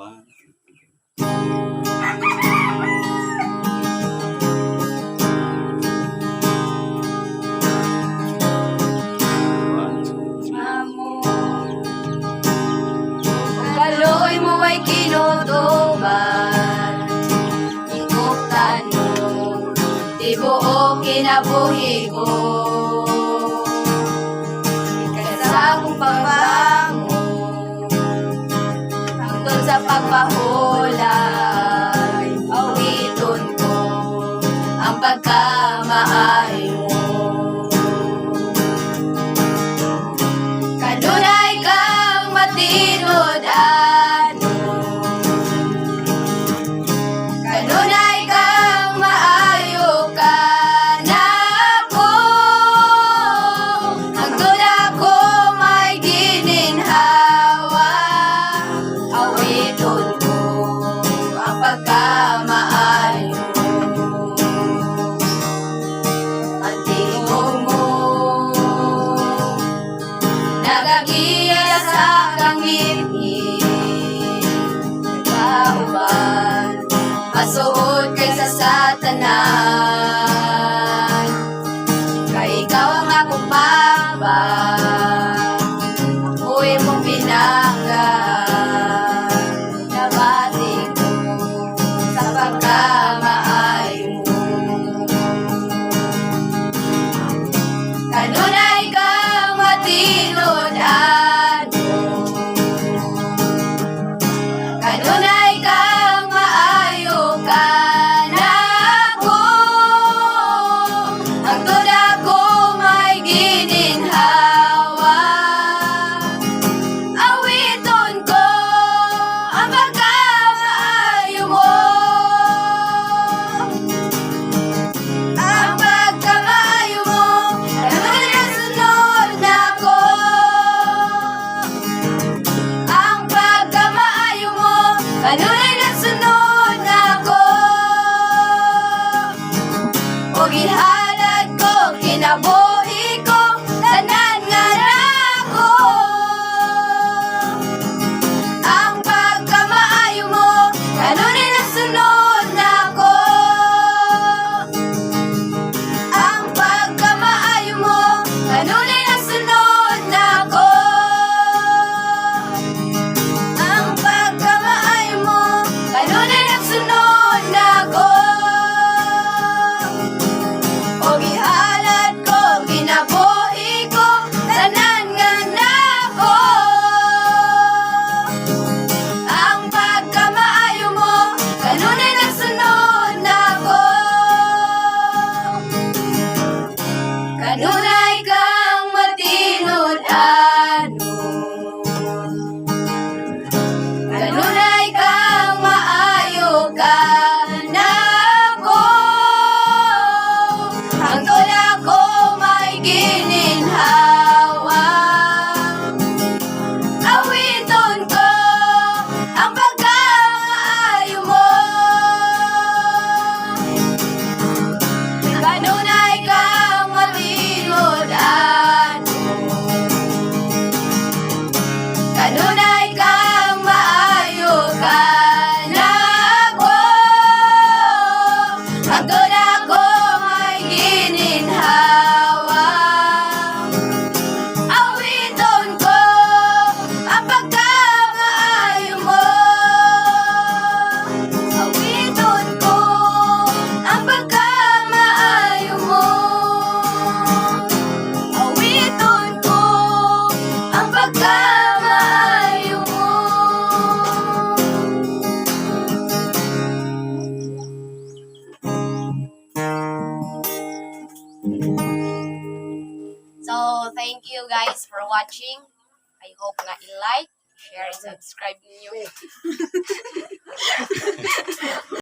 One. Kaloy mo ay kinutuban, ikutan mo, di buo kinabuhi ko. Kasakong pagbango, hangtod sa pagpahulay, awiton ko ang pagkamaayo mo. Kanunay kang matinod ano, kanunay kang maayo ka na ko. Hangtod ako may gininhawa, awiton ko ang pagkamaayo mo. Ang tingog mo nagagiya sa kangit-ngit, kauban, masuod kay sa satanan. Kay ikaw ang akong papa, ako'y mong pinanggan. Nabati ko sa pagkamaayo mo. Kanunay kang matinod ano, kanunay kang maayo ka na ko. Hangtod ako may gininhawa, awiton ko ang pagkamaayo mo. Ang pagkamaayo mo, kanunay nasunod na ko. Ang pagkamaayo mo, kanunay nasunod na ko. O gihalad ko, kinabuhi ko, tanan nga nako. Ang pagkamaayo mo, kanunay nasunod na ko. Ang pagkamaayo mo, kanunay nasunod na ko. Ang pagkamaayo mo, kanunay nasunod na ko. O gihalad ko, kinabuhi ko, tanan nga nako. Ang pagkamaayo mo, kanunay nasunod na ko. Kanunay kang matinod ano, kanunay kang maayo ka na ko. Hangtod ako may gininhawa, awiton ko ang pagkamaayo mo. Kanunay kang matinod ano, kanunay kang maayo ka na ko. Hangtod ako may gininhawa, awiton ko ang pagkamaayo mo. Awiton ko ang pagkamaayo mo. Awiton ko ang pagkamaayo mo. So, thank you guys for watching. I hope nga i-like, share, and subscribe niyo.